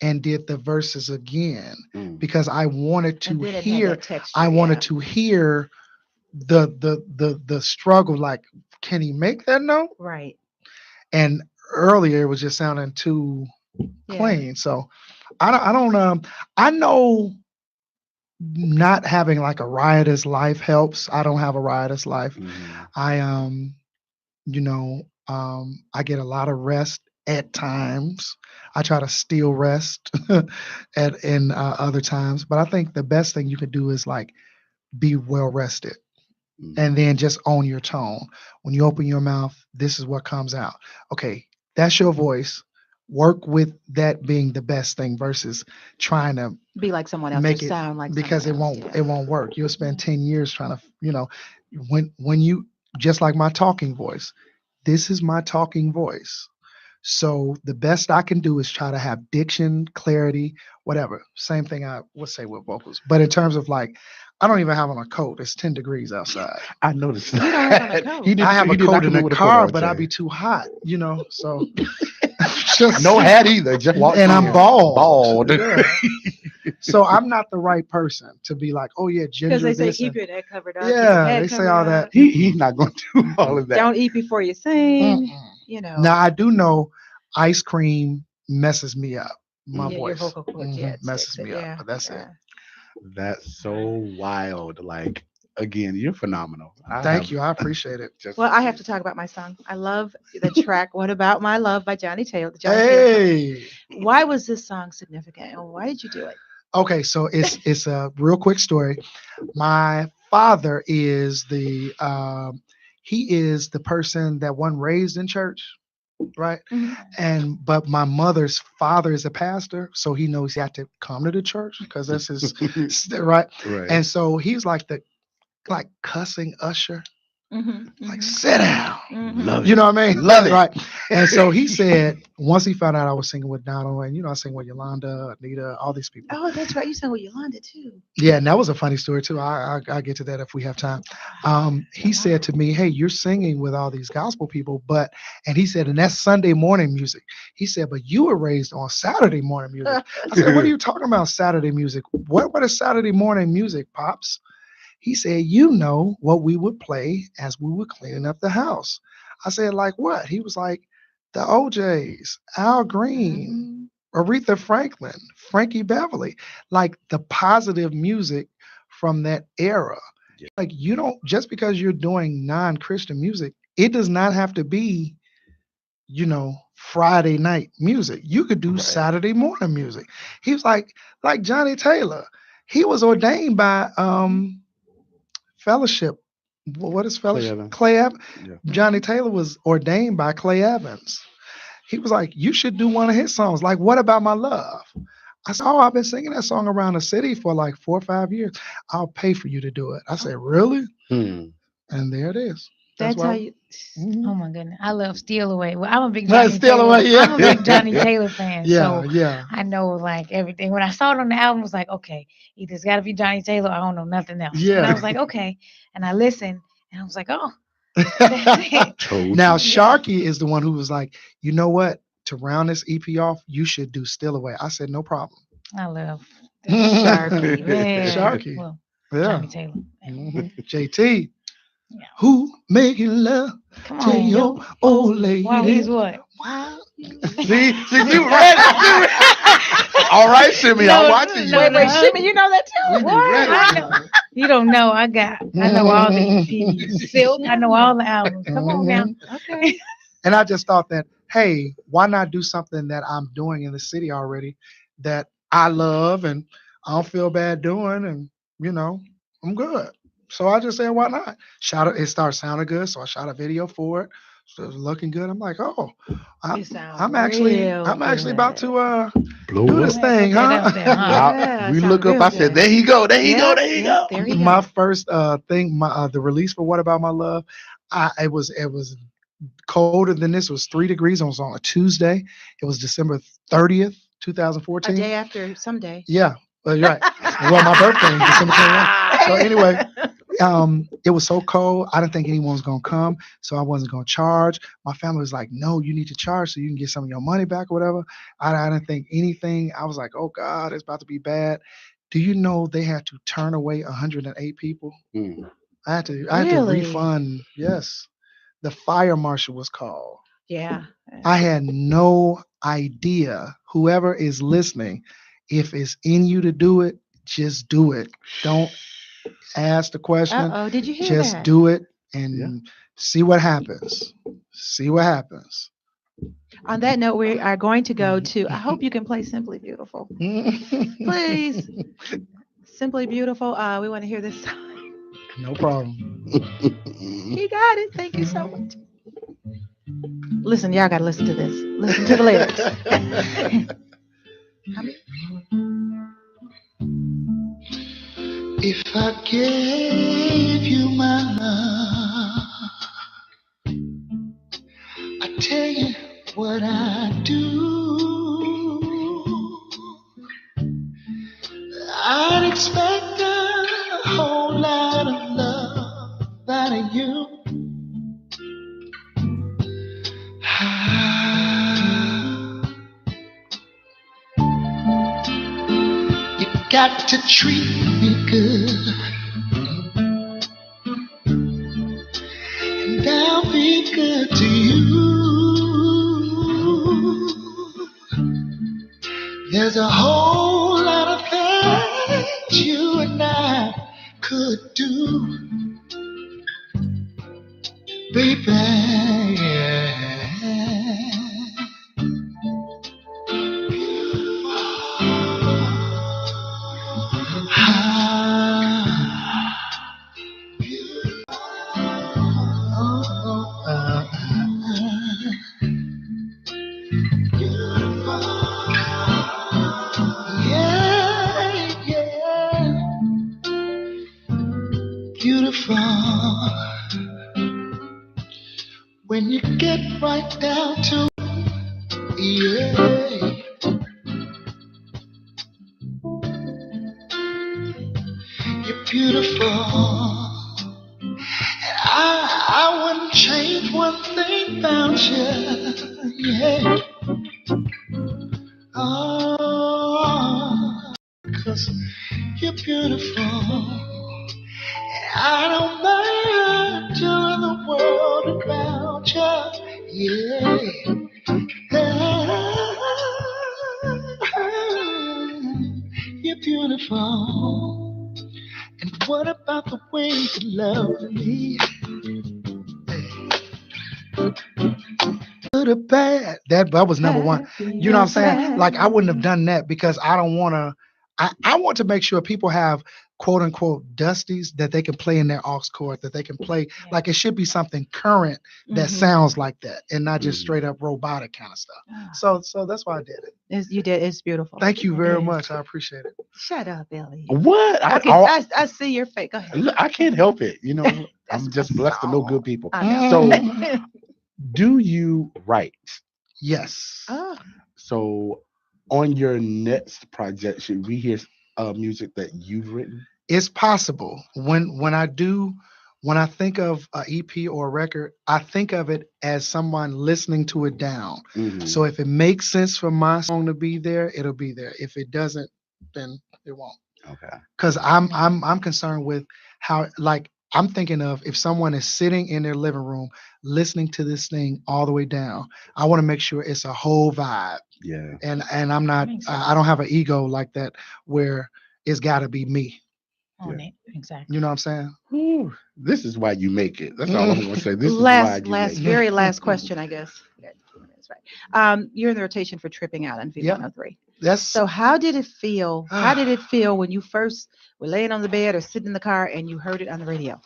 and did the verses again Mm. because I wanted to And then it had hear that texture. I wanted yeah. to hear the struggle, like, can he make that note? Right. And earlier it was just sounding too Yeah. clean. So I know not having like a riotous life helps. I don't have a riotous life. Mhm. I I get a lot of rest at times. I try to steal rest at in other times, but I think the best thing you could do is like be well rested Mm. and then just own your tone. When you open your mouth, this is what comes out. Okay, that's your voice. Work with that being the best thing versus trying to Be like someone else or make it, sound like because someone else. it won't work. You'll spend 10 years trying to, when you, just like my talking voice, this is my talking voice. So the best I can do is try to have diction, clarity, whatever. Same thing I would say with vocals. But in terms of like, I don't even have on a coat. It's 10 degrees outside. I noticed You don't have on a that. coat. He I have a he did coat not in come the with a car, coat on, but I'd Jay. be too hot, so just No hat either. Just walked and I'm in. bald. Bald. Yeah. So I'm not the right person to be like, oh yeah, Because ginger they say this keep and your neck covered up. Keep your yeah, head they say covered all up. that. He's not going to do all of that. Don't eat before you sing. Mm-mm. You know. Now I do know ice cream messes me up. My Yeah, your voice vocal cords. Yeah, it messes sticks. me up, Yeah. but that's it. yeah. That's so wild. Like, again, you're phenomenal. Thank you. I appreciate it. Just, Well, I have to talk about my song. I love the track "What About My Love" by Johnny Taylor. The Johnny Taylor song. Hey. Why was this song significant, and why did you do it? Okay, so it's a real quick story. My father is he is the person that wasn't raised in church, right? But my mother's father is a pastor, so he knows he had to come to the church because that's his right. right. And so he's like the cussing usher, like Mhm. sit down. Love You it. know what I mean? Love it. Right. And so he said, once he found out I was singing with Donald, and I sing with Yolanda, Anita, all these people. Oh, that's right. You sang with Yolanda too. Yeah, and that was a funny story too. I'll get to that if we have time. He said to me, "Hey, you're singing with all these gospel people, and he said, and that's Sunday morning music." He said, "But you were raised on Saturday morning music." I said, "What are you talking about, Saturday music? What is Saturday morning music, Pops?" He said, "You know what we would play as we were cleaning up the house." I said, "Like what?" He was like, "The OJs, Al Green, Aretha Franklin, Frankie Beverly, like the positive music from that era." Yeah. Like, you don't, just because you're doing non-Christian music, it does not have to be, Friday night music. You could do Right. Saturday morning music. He was like Johnny Taylor. He was ordained by Fellowship. What is Fellowship? Clay Evans. Yeah. Johnny Taylor was ordained by Clay Evans. He was like, you should do one of his songs. Like, What About My Love? I said, oh, I've been singing that song around the city for like 4 or 5 years. I'll pay for you to do it. I said, really? Hmm. And there it is. That's how why- you. Mhm. Oh my goodness, I love Steal Away. Well, I'm a big Right, Johnny Steal Taylor. Away, yeah. I'm a big Johnny Taylor fan. Yeah, So yeah. I know like everything. When I saw it on the album, I was like, okay, either it's got to be Johnny Taylor. I don't know nothing else. Yeah. And I was like, okay. And I listened, and I was like, oh, that's it. Told Now, you. Sharky is the one who was like, you know what? To round this EP off, you should do Still Away. I said, no problem. I love Sharky, man. Sharky. Well, Yeah. Johnny Taylor. Mhm. JT. Yeah. Who making love Come to on, your old lady? While he's what? See, you ready. All right, Shimmy, I'm watching you. no, Wait, no. Shimmy, you know that too. We be What? ready. I know. You don't know. I know all the EPs. Silk. I know all the albums. Come on now. Okay. And I just thought that, hey, why not do something that I'm doing in the city already that I love and I don't feel bad doing, and I'm good. So I just said, why not? It started sounding good, so I shot a video for it. So it was looking good. I'm like, oh, It sounds I'm actually real about good. to Blow do up. this thing, Put that huh? out there, huh? Yeah, we sound look up. real I said, good. "There he go. There he go. There he Yeah, go." there you My go. first thing, the release for What About My Love, it was colder than this. It was 3 degrees. It was on a Tuesday. It was December 30th, A 2014. day after someday. Yeah, well, you're right. Well, my birthday is December 21st. So anyway, It was so cold. I didn't think anyone was gonna come, so I wasn't gonna charge. My family was like, "No, you need to charge so you can get some of your money back or whatever." I didn't think anything. I was like, "Oh God, it's about to be bad." Do you know they had to turn away 108 people? Mm. I had to Really? refund. Yes, the fire marshal was called. Yeah. I had no idea. Whoever is listening, if it's in you to do it, just do it. Don't ask the question. Uh-oh, did you hear Just that? do it Yeah. and see what happens. See what happens. On that note, we are going to go to, I hope you can play Simply Beautiful. Please. Simply Beautiful. We want to hear this song. No problem. He got it. Thank you so much. Listen, y'all got to listen to this. Listen to the lyrics. If I gave you my love, I tell you what I do. I'd expect a whole lot of love out of you. You got to treat me good, and I'll be good to you. There's a whole lot of things you and I could do, baby. Yeah, yeah, beautiful. When you get right down to it, yeah. You're beautiful. I wouldn't change one thing about you. Yeah. Oh, 'cause you're beautiful. I don't mind telling the world about you. Yeah. You're beautiful. And what about the way you love me? Good or bad. That was number one. You know what I'm saying? Like I wouldn't have done that because I don't want to. I want to make sure people have quote unquote dusties that they can play in their aux cord, that they can play. Like it should be something current that sounds like that and not just straight up robotic kind of stuff. So that's why I did it. You did. It's beautiful. Thank you very It is. much. I appreciate it. Shut up, Billy. What? I see your face. Go ahead. I can't help it. You know, I'm That's just blessed to know good people. I know. So, do you write? Yes. Oh, So On your next project, should we hear music that you've written? it's possible when I think of an EP or a record, I think of it as someone listening to it down. Mhm. So if it makes sense for my song to be there, it'll be there. If it doesn't, then it won't. Okay. Because I'm concerned with how, like, I'm thinking of if someone is sitting in their living room listening to this thing all the way down, I want to make sure it's a whole vibe. Yeah. And I'm not Makes sense. I don't have an ego like that where it's got to be me. On it. Exactly. You know what I'm saying? Whew. This is why you make it. That's all I'm gonna say. This is why you make it. very last question, I guess. Yeah, 2 minutes, right. You're in the rotation for Tripping Out on Yep. V103. That's So how did it feel? How did it feel when you first were laying on the bed or sitting in the car and you heard it on the radio?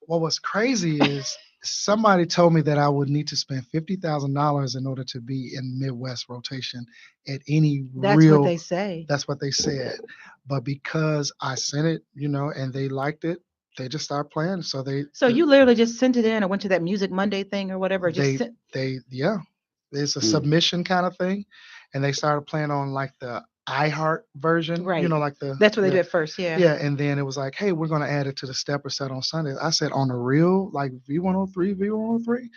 Well, what's crazy is somebody told me that I would need to spend $50,000 in order to be in Midwest rotation at any That's real. what they say. That's what they said. But because I sent it, and they liked it, they just started playing. So So you literally just sent it in or went to that Music Monday thing or whatever. they Just sent, they yeah, it's a Hmm. submission kind of thing, and they started playing on like the iHeart version, Right. like the That's what they yeah, do at first. Yeah. yeah. And then it was like, hey, we're gonna add it to the stepper set on Sundays. I said on the real, like V103, V103, and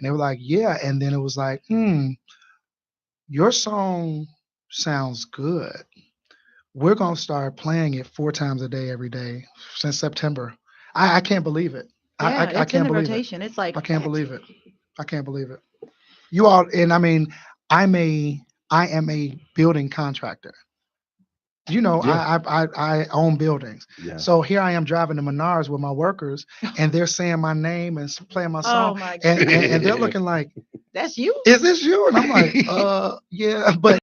they were like, yeah. And then it was like, your song sounds good. We're gonna start playing it 4 times a day every day since September. I can't believe it. Yeah, I it's in can't the believe it. rotation. It's like I can't believe it. I can't believe it. You all, and I mean, I'm a I am a building contractor. Yeah. I own buildings. Yeah. So here I am driving to Menards with my workers, and they're saying my name and playing my Oh song, my and, God. and they're looking like, That's you? "Is this you?" And I'm like, yeah, but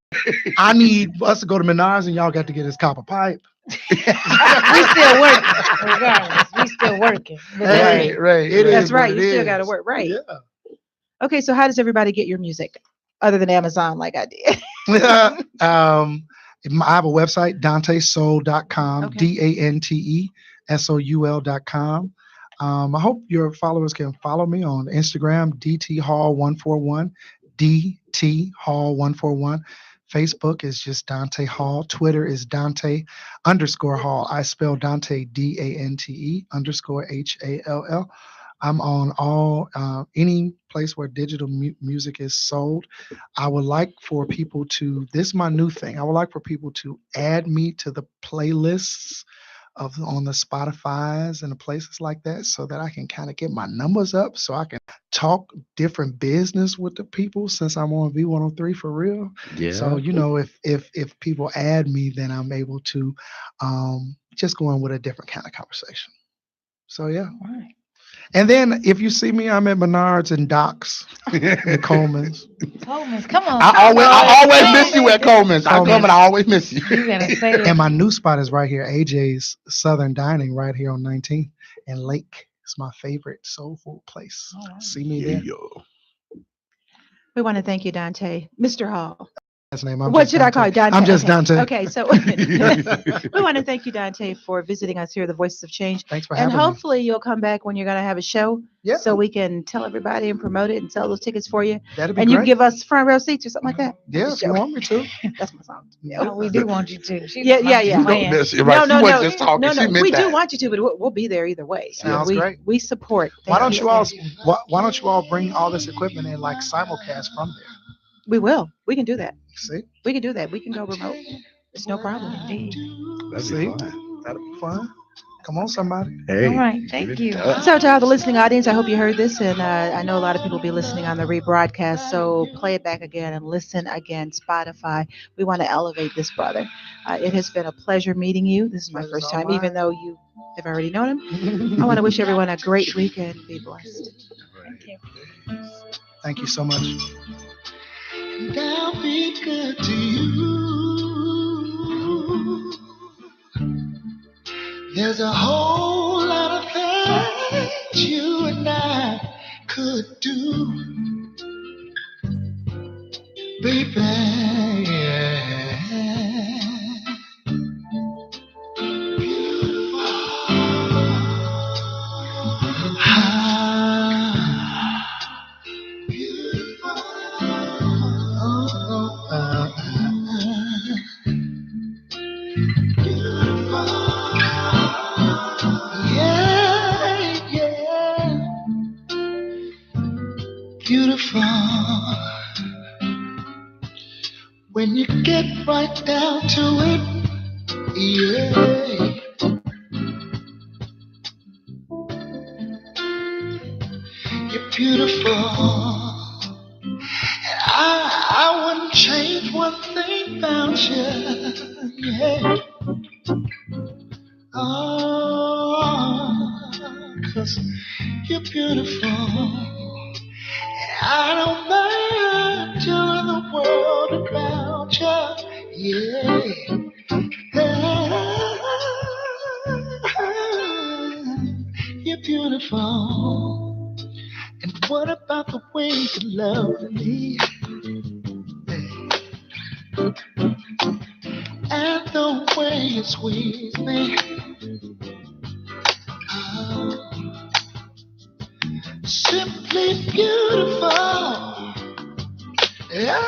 I need us to go to Menards, and y'all got to get this copper pipe." We still working, regardless. We still working. But Hey, hey, right. That's It is right. what You it still got to is. work. Right. Yeah. Okay. So, how does everybody get your music other than Amazon, like I did? I have a website, dantesoul.com, Okay. DanteSoul.com. I hope your followers can follow me on Instagram, DTHall141, DTHall141. Facebook is just Dante Hall. Twitter is Dante_Hall. I spell Dante DANTE_HALL. I'm on any place where digital music is sold. I would like for people to, this is my new thing. I would like for people to add me to the playlists on the Spotify's and the places like that, so that I can kind of get my numbers up, so I can talk different business with the people, since I'm on V103 for real. So Yeah. if people add me, then I'm able to just go in with a different kind of conversation. So yeah. all right. And then if you see me, I'm at Menards and Docks and Coleman's. Coleman's, come on. I always man. miss you at Coleman's. I come and I always miss you. You gotta say And that. my new spot is right here, AJ's Southern Dining, right here on 19th and Lake. It's my favorite soul food place. All right. See me there. We want to thank you, Dante. Mr. Hall. Last name. What should I call you, Dante? I'm just Okay. Dante. Okay, so we want to thank you, Dante, for visiting us here, the Voices of Change. Thanks for And having me. hopefully you'll come back when you're going to have a show, Yeah, so we can tell everybody and promote it and sell those tickets for you. that'd be And you great. can give us front row seats or something like that. Yeah, if you want me to. That's my song. No, we do want you to. She's Yeah, not yeah, yeah. playing. Right. She wasn't just talking. no, She no. meant We that. do want you to, but we'll be there either way. So Sounds great. we support. Why Thank don't you all again. why don't you all bring all this equipment in like simulcast from there? We will. We can do that. See? We can do that. We can go remote. It's no problem. Indeed. That'd See? be fun. That'll be fun. Come on, somebody. Hey. All right. Thank you. So to all the listening audience, I hope you heard this, and I know a lot of people will be listening on the rebroadcast. So play it back again and listen again. Spotify. We want to elevate this brother. It has been a pleasure meeting you. This is my Pleasure's first all time, even though you have already known him. I want to wish everyone a great weekend. Be blessed. Thank you. Thank you so much. And I'll be good to you. There's a whole lot of things you and I could do, baby. Beautiful. Yeah, yeah. Beautiful. When you get right down to it, yeah. You're beautiful. I wouldn't change one thing about you. Yeah. Oh, 'cause you're beautiful. I don't mind telling the world about you. Yeah. You're beautiful. And what about the way you love me? And the way you squeeze me. Oh, simply beautiful. Yeah.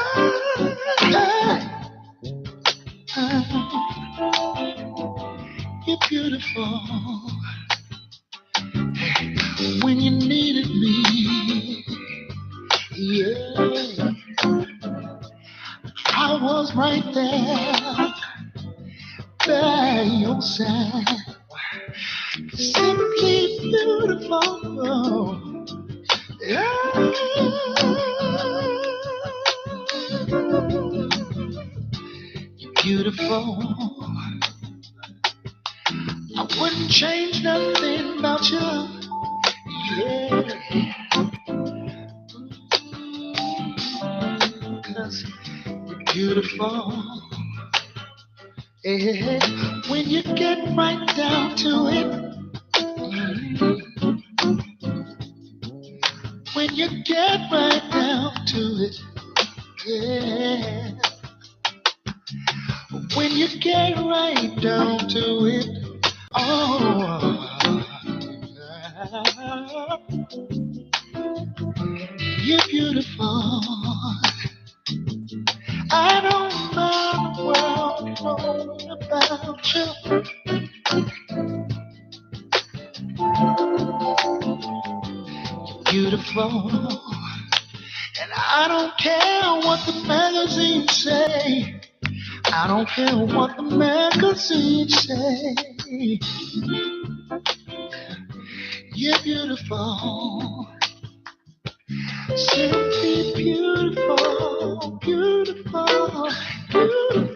You're beautiful. When you needed me, yeah, I was right there by your side. Simply beautiful. Yeah. You're beautiful. I wouldn't change nothing about you. Yeah. 'Cause you're beautiful. Yeah. When you get right down to it. When you get right down to it. Yeah. When you get right down to it. Oh. You're beautiful. I don't mind the world knowing about you. You're beautiful. And I don't care what the magazines say. I don't care what the magazines say. You're beautiful. Simply beautiful, beautiful, beautiful.